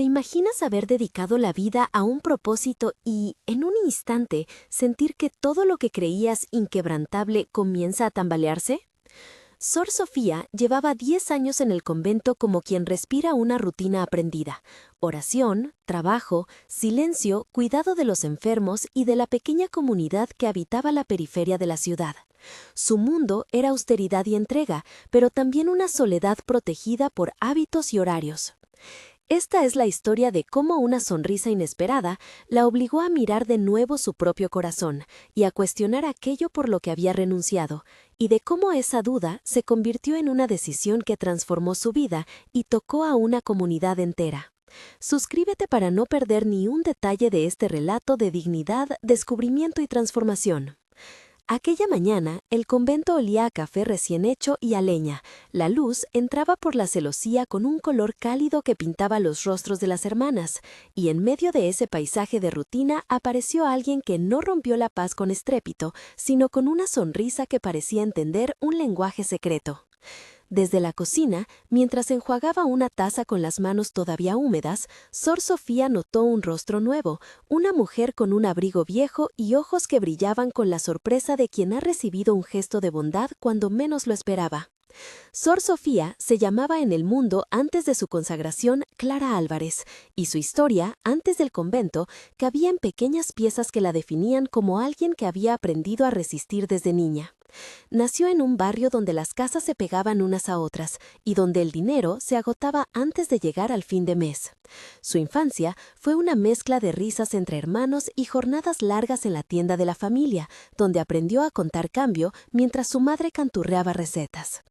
¿Te imaginas haber dedicado la vida a un propósito y, en un instante, sentir que todo lo que creías inquebrantable comienza a tambalearse? Sor Sofía llevaba 10 años en el convento como quien respira una rutina aprendida: oración, trabajo, silencio, cuidado de los enfermos y de la pequeña comunidad que habitaba la periferia de la ciudad. Su mundo era austeridad y entrega, pero también una soledad protegida por hábitos y horarios. Esta es la historia de cómo una sonrisa inesperada la obligó a mirar de nuevo su propio corazón y a cuestionar aquello por lo que había renunciado, y de cómo esa duda se convirtió en una decisión que transformó su vida y tocó a una comunidad entera. Suscríbete para no perder ni un detalle de este relato de dignidad, descubrimiento y transformación. Aquella mañana, el convento olía a café recién hecho y a leña. La luz entraba por la celosía con un color cálido que pintaba los rostros de las hermanas, y en medio de ese paisaje de rutina apareció alguien que no rompió la paz con estrépito, sino con una sonrisa que parecía entender un lenguaje secreto. Desde la cocina, mientras enjuagaba una taza con las manos todavía húmedas, Sor Sofía notó un rostro nuevo, una mujer con un abrigo viejo y ojos que brillaban con la sorpresa de quien ha recibido un gesto de bondad cuando menos lo esperaba. Sor Sofía se llamaba en el mundo antes de su consagración Clara Álvarez, y su historia, antes del convento, cabía en pequeñas piezas que la definían como alguien que había aprendido a resistir desde niña. Nació en un barrio donde las casas se pegaban unas a otras y donde el dinero se agotaba antes de llegar al fin de mes. Su infancia fue una mezcla de risas entre hermanos y jornadas largas en la tienda de la familia, donde aprendió a contar cambio mientras su madre canturreaba recetas.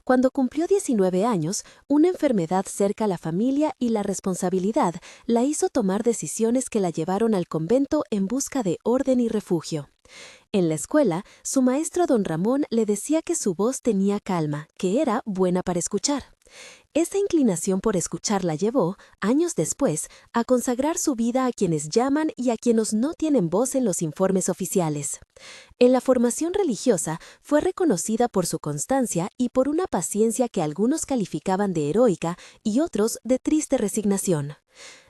Cuando cumplió 19 años, una enfermedad cerca a la familia y la responsabilidad la hizo tomar decisiones que la llevaron al convento en busca de orden y refugio. En la escuela, su maestro don Ramón le decía que su voz tenía calma, que era buena para escuchar. Esa inclinación por escuchar la llevó, años después, a consagrar su vida a quienes llaman y a quienes no tienen voz en los informes oficiales. En la formación religiosa fue reconocida por su constancia y por una paciencia que algunos calificaban de heroica y otros de triste resignación.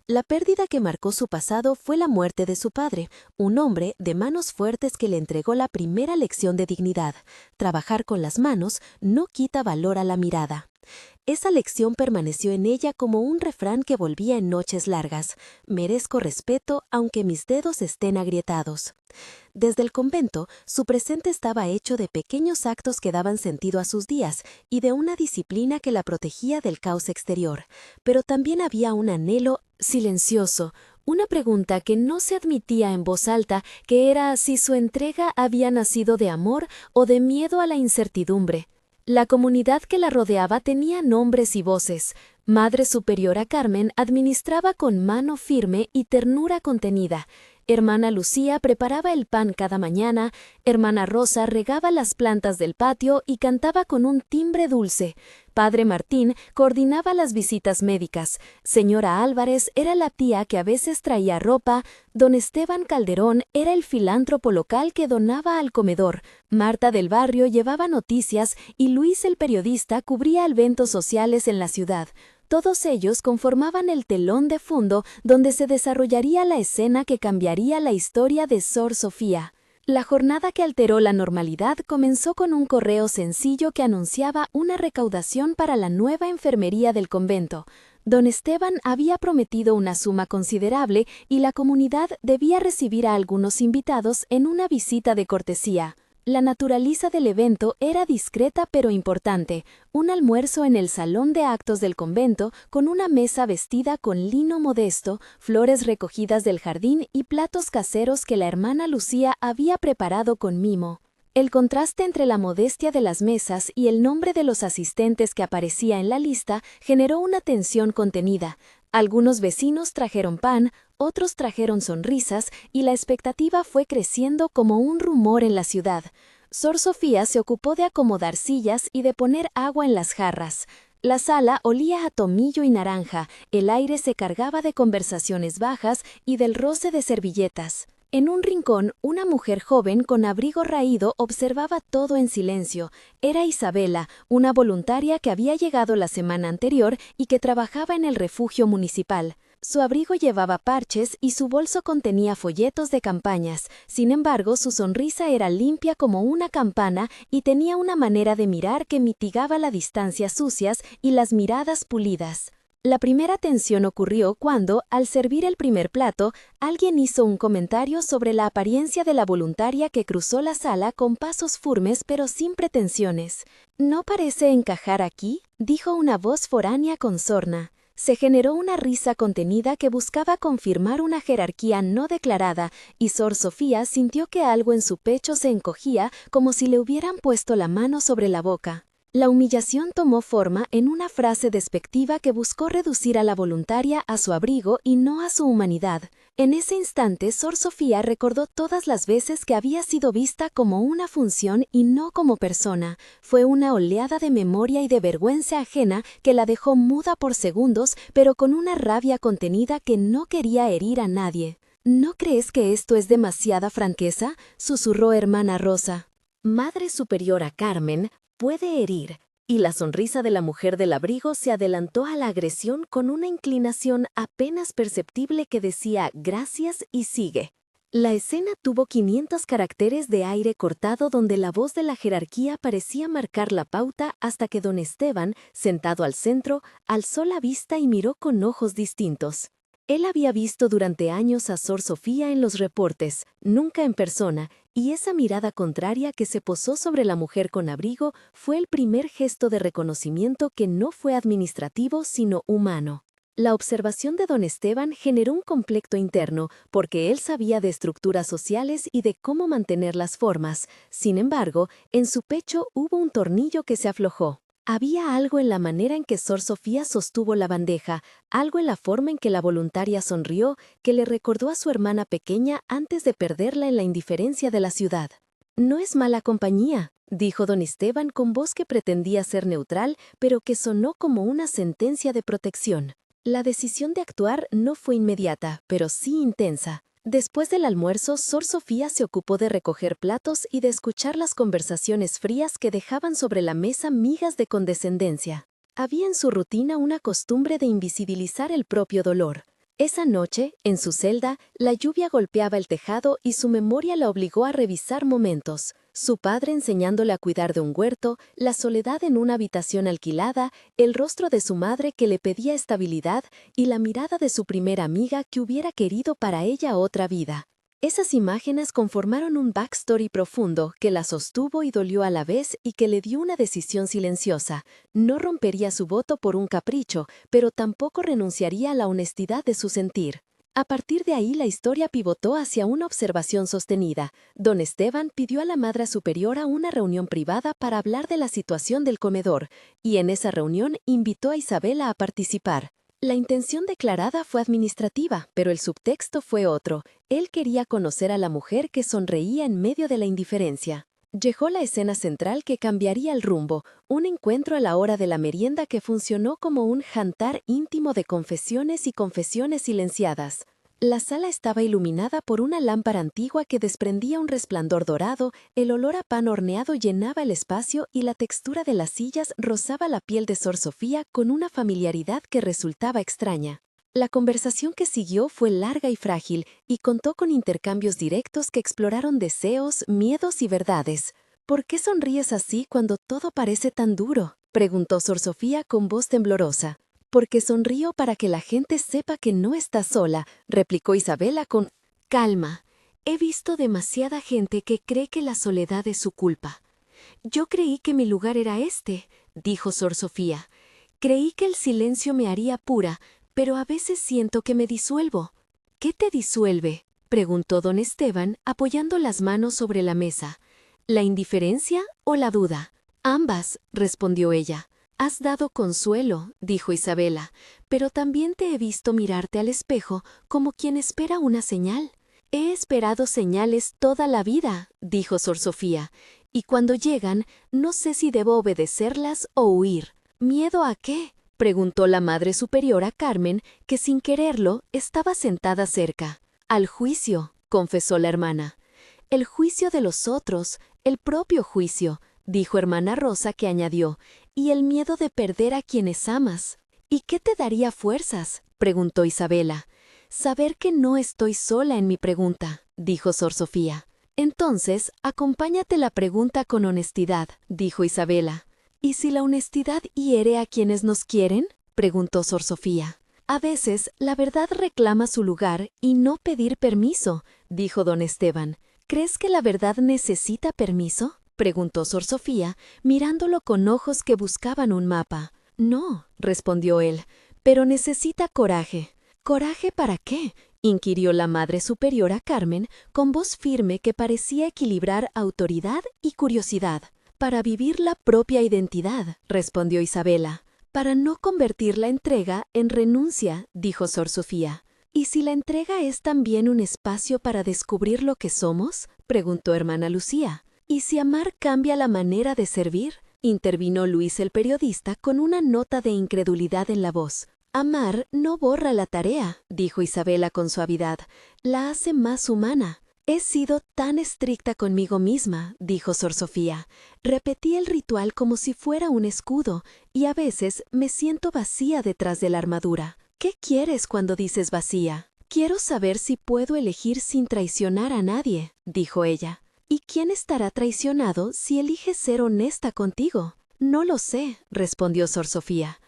La pérdida que marcó su pasado fue la muerte de su padre, un hombre de manos fuertes que le entregó la primera lección de dignidad: trabajar con las manos no quita valor a la mirada. Esa lección permaneció en ella como un refrán que volvía en noches largas: merezco respeto aunque mis dedos estén agrietados. Desde el convento, su presente estaba hecho de pequeños actos que daban sentido a sus días y de una disciplina que la protegía del caos exterior. Pero también había un anhelo silencioso, una pregunta que no se admitía en voz alta, que era si su entrega había nacido de amor o de miedo a la incertidumbre. La comunidad que la rodeaba tenía nombres y voces. Madre Superiora Carmen administraba con mano firme y ternura contenida. Hermana Lucía preparaba el pan cada mañana, hermana Rosa regaba las plantas del patio y cantaba con un timbre dulce. Padre Martín coordinaba las visitas médicas. Señora Álvarez era la tía que a veces traía ropa. Don Esteban Calderón era el filántropo local que donaba al comedor. Marta del barrio llevaba noticias y Luis el periodista cubría eventos sociales en la ciudad. Todos ellos conformaban el telón de fondo donde se desarrollaría la escena que cambiaría la historia de Sor Sofía. La jornada que alteró la normalidad comenzó con un correo sencillo que anunciaba una recaudación para la nueva enfermería del convento. Don Esteban había prometido una suma considerable y la comunidad debía recibir a algunos invitados en una visita de cortesía. La naturaleza del evento era discreta pero importante: un almuerzo en el salón de actos del convento con una mesa vestida con lino modesto, flores recogidas del jardín y platos caseros que la hermana Lucía había preparado con mimo. El contraste entre la modestia de las mesas y el nombre de los asistentes que aparecía en la lista generó una tensión contenida. Algunos vecinos trajeron pan, otros trajeron sonrisas, y la expectativa fue creciendo como un rumor en la ciudad. Sor Sofía se ocupó de acomodar sillas y de poner agua en las jarras. La sala olía a tomillo y naranja, el aire se cargaba de conversaciones bajas y del roce de servilletas. En un rincón, una mujer joven con abrigo raído observaba todo en silencio. Era Isabela, una voluntaria que había llegado la semana anterior y que trabajaba en el refugio municipal. Su abrigo llevaba parches y su bolso contenía folletos de campañas. Sin embargo, su sonrisa era limpia como una campana y tenía una manera de mirar que mitigaba las distancias sucias y las miradas pulidas. La primera tensión ocurrió cuando, al servir el primer plato, alguien hizo un comentario sobre la apariencia de la voluntaria que cruzó la sala con pasos firmes pero sin pretensiones. «¿No parece encajar aquí?», dijo una voz foránea con sorna. Se generó una risa contenida que buscaba confirmar una jerarquía no declarada, y Sor Sofía sintió que algo en su pecho se encogía como si le hubieran puesto la mano sobre la boca. La humillación tomó forma en una frase despectiva que buscó reducir a la voluntaria a su abrigo y no a su humanidad. En ese instante, Sor Sofía recordó todas las veces que había sido vista como una función y no como persona. Fue una oleada de memoria y de vergüenza ajena que la dejó muda por segundos, pero con una rabia contenida que no quería herir a nadie. «¿No crees que esto es demasiada franqueza?», susurró hermana Rosa. «Madre Superiora Carmen, puede herir», y la sonrisa de la mujer del abrigo se adelantó a la agresión con una inclinación apenas perceptible que decía «gracias» y «sigue». La escena tuvo 500 caracteres de aire cortado donde la voz de la jerarquía parecía marcar la pauta hasta que don Esteban, sentado al centro, alzó la vista y miró con ojos distintos. Él había visto durante años a Sor Sofía en los reportes, nunca en persona, y esa mirada contraria que se posó sobre la mujer con abrigo fue el primer gesto de reconocimiento que no fue administrativo sino humano. La observación de don Esteban generó un conflicto interno porque él sabía de estructuras sociales y de cómo mantener las formas. Sin embargo, en su pecho hubo un tornillo que se aflojó. Había algo en la manera en que Sor Sofía sostuvo la bandeja, algo en la forma en que la voluntaria sonrió, que le recordó a su hermana pequeña antes de perderla en la indiferencia de la ciudad. «No es mala compañía», dijo don Esteban con voz que pretendía ser neutral, pero que sonó como una sentencia de protección. La decisión de actuar no fue inmediata, pero sí intensa. Después del almuerzo, Sor Sofía se ocupó de recoger platos y de escuchar las conversaciones frías que dejaban sobre la mesa migas de condescendencia. Había en su rutina una costumbre de invisibilizar el propio dolor. Esa noche, en su celda, la lluvia golpeaba el tejado y su memoria la obligó a revisar momentos. Su padre enseñándole a cuidar de un huerto, la soledad en una habitación alquilada, el rostro de su madre que le pedía estabilidad y la mirada de su primera amiga que hubiera querido para ella otra vida. Esas imágenes conformaron un backstory profundo que la sostuvo y dolió a la vez y que le dio una decisión silenciosa. No rompería su voto por un capricho, pero tampoco renunciaría a la honestidad de su sentir. A partir de ahí la historia pivotó hacia una observación sostenida. Don Esteban pidió a la Madre Superiora una reunión privada para hablar de la situación del comedor, y en esa reunión invitó a Isabela a participar. La intención declarada fue administrativa, pero el subtexto fue otro. Él quería conocer a la mujer que sonreía en medio de la indiferencia. Llegó la escena central que cambiaría el rumbo, un encuentro a la hora de la merienda que funcionó como un jantar íntimo de confesiones y confesiones silenciadas. La sala estaba iluminada por una lámpara antigua que desprendía un resplandor dorado, el olor a pan horneado llenaba el espacio y la textura de las sillas rozaba la piel de Sor Sofía con una familiaridad que resultaba extraña. La conversación que siguió fue larga y frágil y contó con intercambios directos que exploraron deseos, miedos y verdades. «¿Por qué sonríes así cuando todo parece tan duro?», preguntó Sor Sofía con voz temblorosa. «Porque sonrío para que la gente sepa que no está sola», replicó Isabela con calma. «He visto demasiada gente que cree que la soledad es su culpa». «Yo creí que mi lugar era este», dijo Sor Sofía. «Creí que el silencio me haría pura, pero a veces siento que me disuelvo». «¿Qué te disuelve?», preguntó don Esteban, apoyando las manos sobre la mesa. «¿La indiferencia o la duda?» «Ambas», respondió ella. «Has dado consuelo», dijo Isabela, «pero también te he visto mirarte al espejo como quien espera una señal». «He esperado señales toda la vida», dijo Sor Sofía, «y cuando llegan, no sé si debo obedecerlas o huir». «¿Miedo a qué?», preguntó la Madre Superiora Carmen, que sin quererlo estaba sentada cerca. «Al juicio», confesó la hermana. «El juicio de los otros, el propio juicio», dijo hermana Rosa, que añadió, «y el miedo de perder a quienes amas». «¿Y qué te daría fuerzas?», preguntó Isabela. Saber que no estoy sola en mi pregunta, dijo Sor Sofía. Entonces, acompáñate la pregunta con honestidad, dijo Isabela. ¿Y si la honestidad hiere a quienes nos quieren? Preguntó Sor Sofía. A veces, la verdad reclama su lugar y no pedir permiso, dijo don Esteban. ¿Crees que la verdad necesita permiso? Preguntó Sor Sofía, mirándolo con ojos que buscaban un mapa. No, respondió él, pero necesita coraje. ¿Coraje para qué? Inquirió la Madre Superiora Carmen con voz firme que parecía equilibrar autoridad y curiosidad. Para vivir la propia identidad, respondió Isabela. Para no convertir la entrega en renuncia, dijo Sor Sofía. ¿Y si la entrega es también un espacio para descubrir lo que somos? Preguntó hermana Lucía. ¿Y si amar cambia la manera de servir? Intervino Luis el periodista con una nota de incredulidad en la voz. Amar no borra la tarea, dijo Isabela con suavidad. La hace más humana. He sido tan estricta conmigo misma, dijo Sor Sofía. Repetí el ritual como si fuera un escudo, y a veces me siento vacía detrás de la armadura. ¿Qué quieres cuando dices vacía? Quiero saber si puedo elegir sin traicionar a nadie, dijo ella. ¿Y quién estará traicionado si eliges ser honesta contigo? No lo sé, respondió Sor Sofía.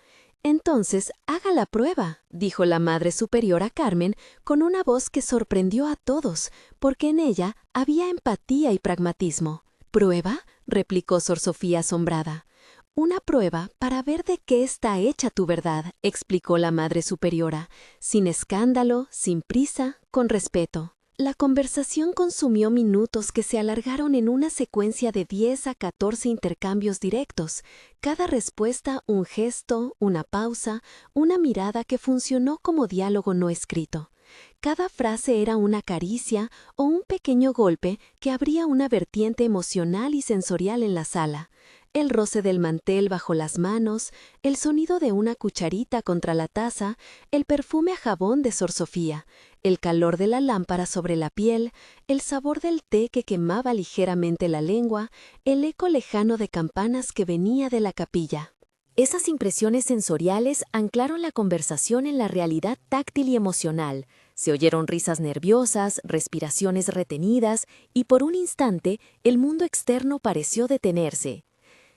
Entonces, haga la prueba, dijo la Madre Superiora Carmen con una voz que sorprendió a todos, porque en ella había empatía y pragmatismo. ¿Prueba? Replicó Sor Sofía asombrada. Una prueba para ver de qué está hecha tu verdad, explicó la Madre Superiora, sin escándalo, sin prisa, con respeto. La conversación consumió minutos que se alargaron en una secuencia de 10 a 14 intercambios directos, cada respuesta un gesto, una pausa, una mirada que funcionó como diálogo no escrito. Cada frase era una caricia o un pequeño golpe que abría una vertiente emocional y sensorial en la sala. El roce del mantel bajo las manos, el sonido de una cucharita contra la taza, el perfume a jabón de Sor Sofía, el calor de la lámpara sobre la piel, el sabor del té que quemaba ligeramente la lengua, el eco lejano de campanas que venía de la capilla. Esas impresiones sensoriales anclaron la conversación en la realidad táctil y emocional. Se oyeron risas nerviosas, respiraciones retenidas, y por un instante el mundo externo pareció detenerse.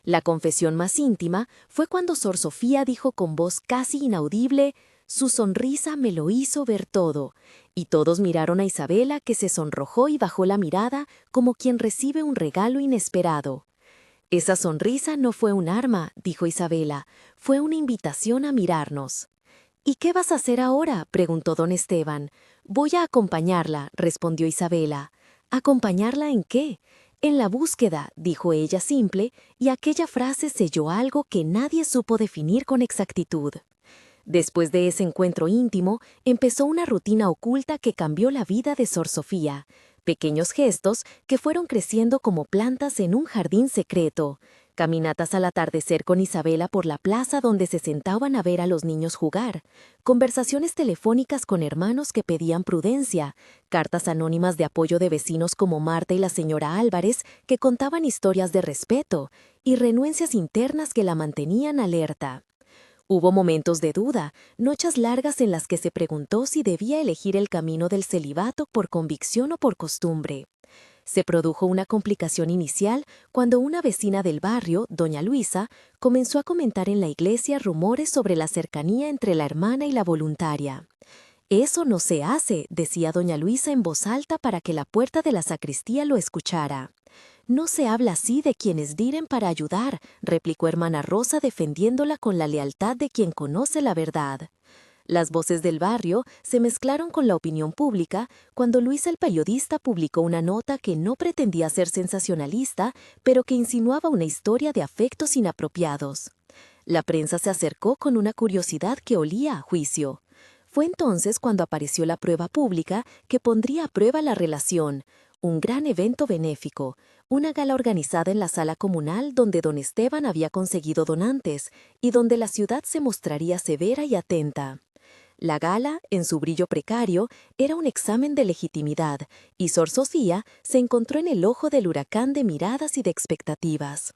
La confesión más íntima fue cuando Sor Sofía dijo con voz casi inaudible: «Su sonrisa me lo hizo ver todo», y todos miraron a Isabela, que se sonrojó y bajó la mirada como quien recibe un regalo inesperado. «Esa sonrisa no fue un arma», dijo Isabela, «fue una invitación a mirarnos». «¿Y qué vas a hacer ahora?», preguntó don Esteban. «Voy a acompañarla», respondió Isabela. «¿Acompañarla en qué?». «En la búsqueda», dijo ella simple, y aquella frase selló algo que nadie supo definir con exactitud. Después de ese encuentro íntimo, empezó una rutina oculta que cambió la vida de Sor Sofía. Pequeños gestos que fueron creciendo como plantas en un jardín secreto. Caminatas al atardecer con Isabela por la plaza donde se sentaban a ver a los niños jugar. Conversaciones telefónicas con hermanos que pedían prudencia. Cartas anónimas de apoyo de vecinos como Marta y la señora Álvarez que contaban historias de respeto. Y renuencias internas que la mantenían alerta. Hubo momentos de duda, noches largas en las que se preguntó si debía elegir el camino del celibato por convicción o por costumbre. Se produjo una complicación inicial cuando una vecina del barrio, doña Luisa, comenzó a comentar en la iglesia rumores sobre la cercanía entre la hermana y la voluntaria. «Eso no se hace», decía doña Luisa en voz alta para que la puerta de la sacristía lo escuchara. «No se habla así de quienes diren para ayudar», replicó hermana Rosa defendiéndola con la lealtad de quien conoce la verdad. Las voces del barrio se mezclaron con la opinión pública cuando Luis el periodista publicó una nota que no pretendía ser sensacionalista, pero que insinuaba una historia de afectos inapropiados. La prensa se acercó con una curiosidad que olía a juicio. Fue entonces cuando apareció la prueba pública que pondría a prueba la relación, un gran evento benéfico, una gala organizada en la sala comunal donde don Esteban había conseguido donantes y donde la ciudad se mostraría severa y atenta. La gala, en su brillo precario, era un examen de legitimidad, y Sor Sofía se encontró en el ojo del huracán de miradas y de expectativas.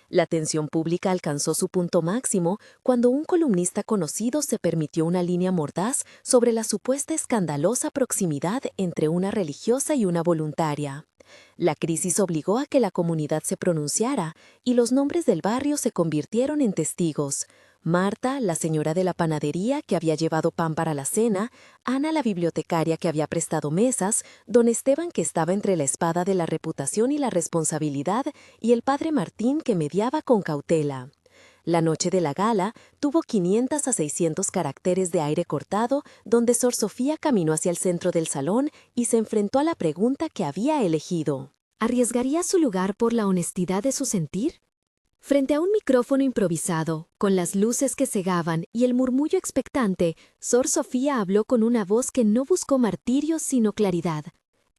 La tensión pública alcanzó su punto máximo cuando un columnista conocido se permitió una línea mordaz sobre la supuesta escandalosa proximidad entre una religiosa y una voluntaria. La crisis obligó a que la comunidad se pronunciara y los nombres del barrio se convirtieron en testigos. Marta, la señora de la panadería que había llevado pan para la cena, Ana, la bibliotecaria que había prestado mesas, don Esteban que estaba entre la espada de la reputación y la responsabilidad y el padre Martín que mediaba con cautela. La noche de la gala tuvo 500 a 600 caracteres de aire cortado, donde Sor Sofía caminó hacia el centro del salón y se enfrentó a la pregunta que había elegido. ¿Arriesgaría su lugar por la honestidad de su sentir? Frente a un micrófono improvisado, con las luces que cegaban y el murmullo expectante, Sor Sofía habló con una voz que no buscó martirio sino claridad.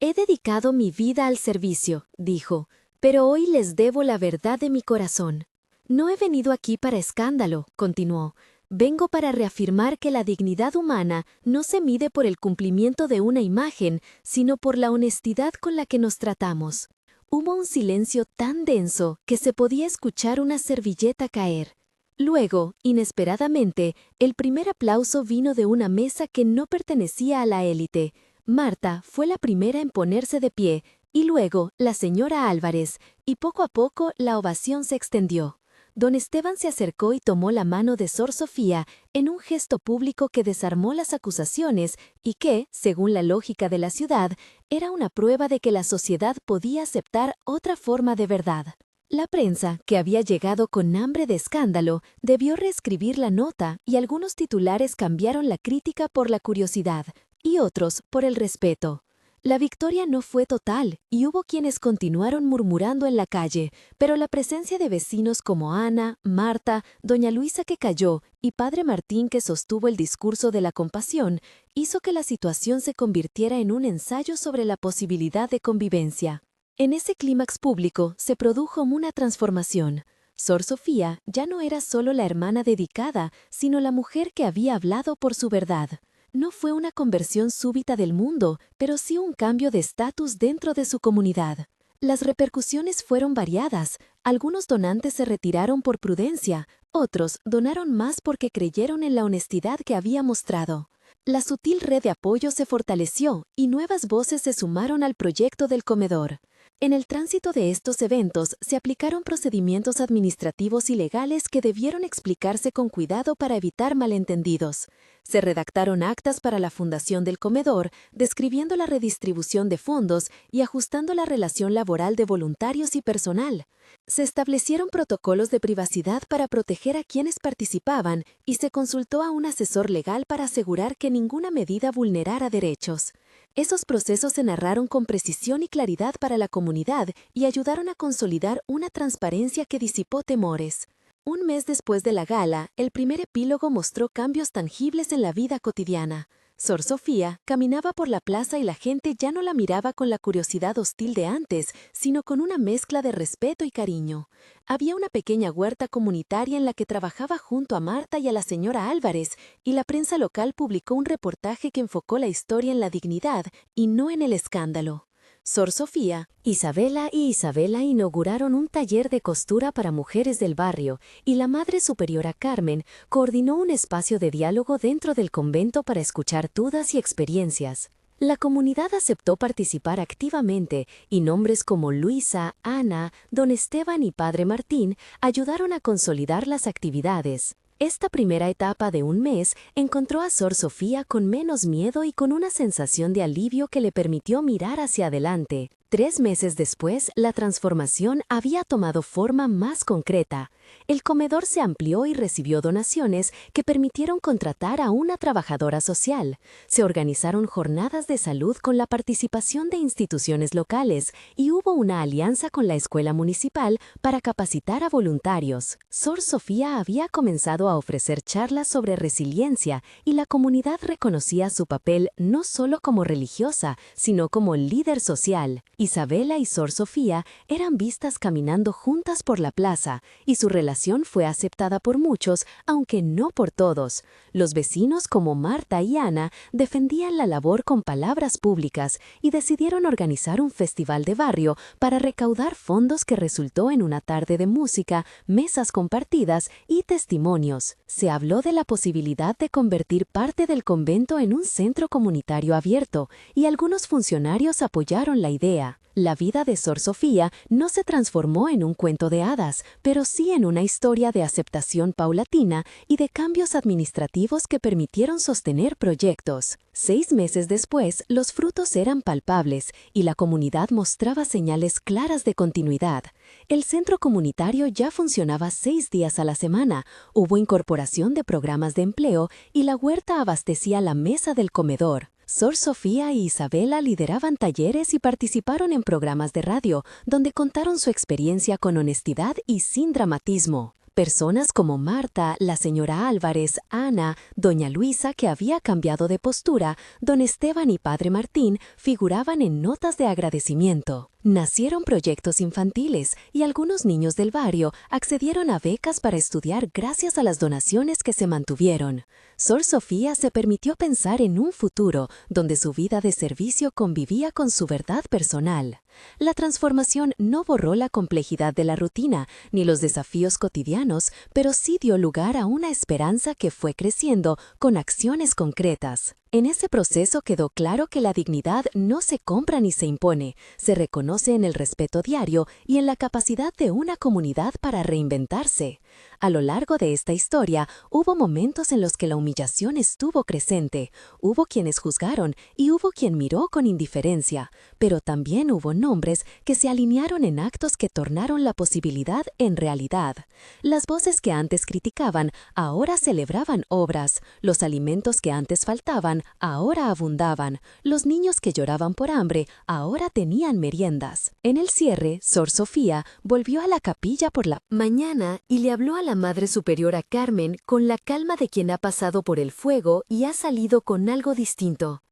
«He dedicado mi vida al servicio», dijo, «pero hoy les debo la verdad de mi corazón. No he venido aquí para escándalo», continuó. «Vengo para reafirmar que la dignidad humana no se mide por el cumplimiento de una imagen, sino por la honestidad con la que nos tratamos». Hubo un silencio tan denso que se podía escuchar una servilleta caer. Luego, inesperadamente, el primer aplauso vino de una mesa que no pertenecía a la élite. Marta fue la primera en ponerse de pie, y luego la señora Álvarez, y poco a poco la ovación se extendió. Don Esteban se acercó y tomó la mano de Sor Sofía en un gesto público que desarmó las acusaciones y que, según la lógica de la ciudad, era una prueba de que la sociedad podía aceptar otra forma de verdad. La prensa, que había llegado con hambre de escándalo, debió reescribir la nota y algunos titulares cambiaron la crítica por la curiosidad y otros por el respeto. La victoria no fue total y hubo quienes continuaron murmurando en la calle, pero la presencia de vecinos como Ana, Marta, doña Luisa que calló y padre Martín que sostuvo el discurso de la compasión hizo que la situación se convirtiera en un ensayo sobre la posibilidad de convivencia. En ese clímax público se produjo una transformación. Sor Sofía ya no era solo la hermana dedicada, sino la mujer que había hablado por su verdad. No fue una conversión súbita del mundo, pero sí un cambio de estatus dentro de su comunidad. Las repercusiones fueron variadas. Algunos donantes se retiraron por prudencia, otros donaron más porque creyeron en la honestidad que había mostrado. La sutil red de apoyo se fortaleció y nuevas voces se sumaron al proyecto del comedor. En el tránsito de estos eventos se aplicaron procedimientos administrativos y legales que debieron explicarse con cuidado para evitar malentendidos. Se redactaron actas para la fundación del comedor, describiendo la redistribución de fondos y ajustando la relación laboral de voluntarios y personal. Se establecieron protocolos de privacidad para proteger a quienes participaban y se consultó a un asesor legal para asegurar que ninguna medida vulnerara derechos. Esos procesos se narraron con precisión y claridad para la comunidad y ayudaron a consolidar una transparencia que disipó temores. Un mes después de la gala, el primer epílogo mostró cambios tangibles en la vida cotidiana. Sor Sofía caminaba por la plaza y la gente ya no la miraba con la curiosidad hostil de antes, sino con una mezcla de respeto y cariño. Había una pequeña huerta comunitaria en la que trabajaba junto a Marta y a la señora Álvarez, y la prensa local publicó un reportaje que enfocó la historia en la dignidad y no en el escándalo. Sor Sofía, Isabela y Isabela inauguraron un taller de costura para mujeres del barrio y la Madre Superiora Carmen coordinó un espacio de diálogo dentro del convento para escuchar dudas y experiencias. La comunidad aceptó participar activamente y nombres como Luisa, Ana, don Esteban y padre Martín ayudaron a consolidar las actividades. Esta primera etapa de un mes encontró a Sor Sofía con menos miedo y con una sensación de alivio que le permitió mirar hacia adelante. 3 meses después, la transformación había tomado forma más concreta. El comedor se amplió y recibió donaciones que permitieron contratar a una trabajadora social. Se organizaron jornadas de salud con la participación de instituciones locales y hubo una alianza con la escuela municipal para capacitar a voluntarios. Sor Sofía había comenzado a ofrecer charlas sobre resiliencia y la comunidad reconocía su papel no solo como religiosa, sino como líder social. Isabela y Sor Sofía eran vistas caminando juntas por la plaza, y su relación fue aceptada por muchos, aunque no por todos. Los vecinos como Marta y Ana defendían la labor con palabras públicas y decidieron organizar un festival de barrio para recaudar fondos que resultó en una tarde de música, mesas compartidas y testimonios. Se habló de la posibilidad de convertir parte del convento en un centro comunitario abierto, y algunos funcionarios apoyaron la idea. La vida de Sor Sofía no se transformó en un cuento de hadas, pero sí en una historia de aceptación paulatina y de cambios administrativos que permitieron sostener proyectos. 6 meses después, los frutos eran palpables y la comunidad mostraba señales claras de continuidad. El centro comunitario ya funcionaba 6 días a la semana, hubo incorporación de programas de empleo y la huerta abastecía la mesa del comedor. Sor Sofía y Isabela lideraban talleres y participaron en programas de radio, donde contaron su experiencia con honestidad y sin dramatismo. Personas como Marta, la señora Álvarez, Ana, doña Luisa, que había cambiado de postura, don Esteban y padre Martín figuraban en notas de agradecimiento. Nacieron proyectos infantiles y algunos niños del barrio accedieron a becas para estudiar gracias a las donaciones que se mantuvieron. Sor Sofía se permitió pensar en un futuro donde su vida de servicio convivía con su verdad personal. La transformación no borró la complejidad de la rutina ni los desafíos cotidianos, pero sí dio lugar a una esperanza que fue creciendo con acciones concretas. En ese proceso quedó claro que la dignidad no se compra ni se impone, se reconoce en el respeto diario y en la capacidad de una comunidad para reinventarse. A lo largo de esta historia, hubo momentos en los que la humillación estuvo presente, hubo quienes juzgaron y hubo quien miró con indiferencia, pero también hubo nombres que se alinearon en actos que tornaron la posibilidad en realidad. Las voces que antes criticaban ahora celebraban obras, los alimentos que antes faltaban ahora abundaban, los niños que lloraban por hambre ahora tenían meriendas. En el cierre, Sor Sofía volvió a la capilla por la mañana y le habló a la Madre Superiora Carmen con la calma de quien ha pasado por el fuego y ha salido con algo distinto.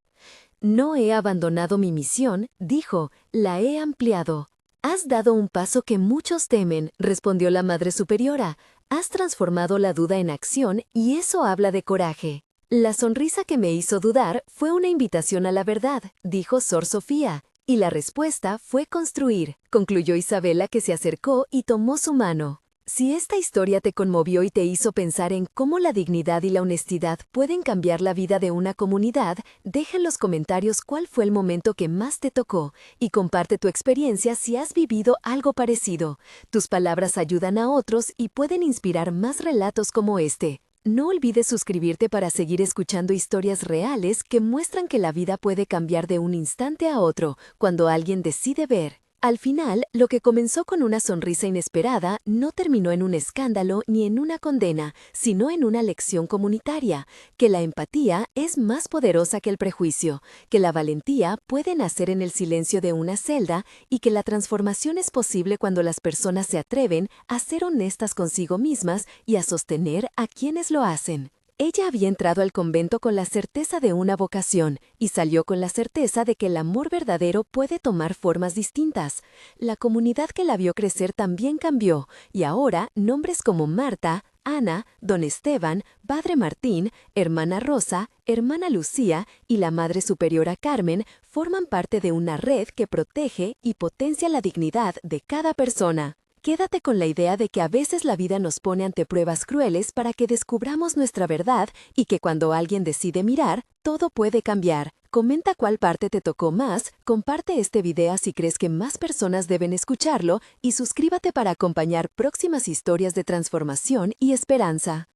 No he abandonado mi misión, dijo, la he ampliado. Has dado un paso que muchos temen, respondió la Madre Superiora. Has transformado la duda en acción y eso habla de coraje. La sonrisa que me hizo dudar fue una invitación a la verdad, dijo Sor Sofía, y la respuesta fue construir, concluyó Isabela, que se acercó y tomó su mano. Si esta historia te conmovió y te hizo pensar en cómo la dignidad y la honestidad pueden cambiar la vida de una comunidad, deja en los comentarios cuál fue el momento que más te tocó y comparte tu experiencia si has vivido algo parecido. Tus palabras ayudan a otros y pueden inspirar más relatos como este. No olvides suscribirte para seguir escuchando historias reales que muestran que la vida puede cambiar de un instante a otro cuando alguien decide ver. Al final, lo que comenzó con una sonrisa inesperada no terminó en un escándalo ni en una condena, sino en una lección comunitaria, que la empatía es más poderosa que el prejuicio, que la valentía puede nacer en el silencio de una celda y que la transformación es posible cuando las personas se atreven a ser honestas consigo mismas y a sostener a quienes lo hacen. Ella había entrado al convento con la certeza de una vocación y salió con la certeza de que el amor verdadero puede tomar formas distintas. La comunidad que la vio crecer también cambió y ahora nombres como Marta, Ana, don Esteban, padre Martín, hermana Rosa, hermana Lucía y la Madre Superiora Carmen forman parte de una red que protege y potencia la dignidad de cada persona. Quédate con la idea de que a veces la vida nos pone ante pruebas crueles para que descubramos nuestra verdad y que cuando alguien decide mirar, todo puede cambiar. Comenta cuál parte te tocó más, comparte este video si crees que más personas deben escucharlo y suscríbete para acompañar próximas historias de transformación y esperanza.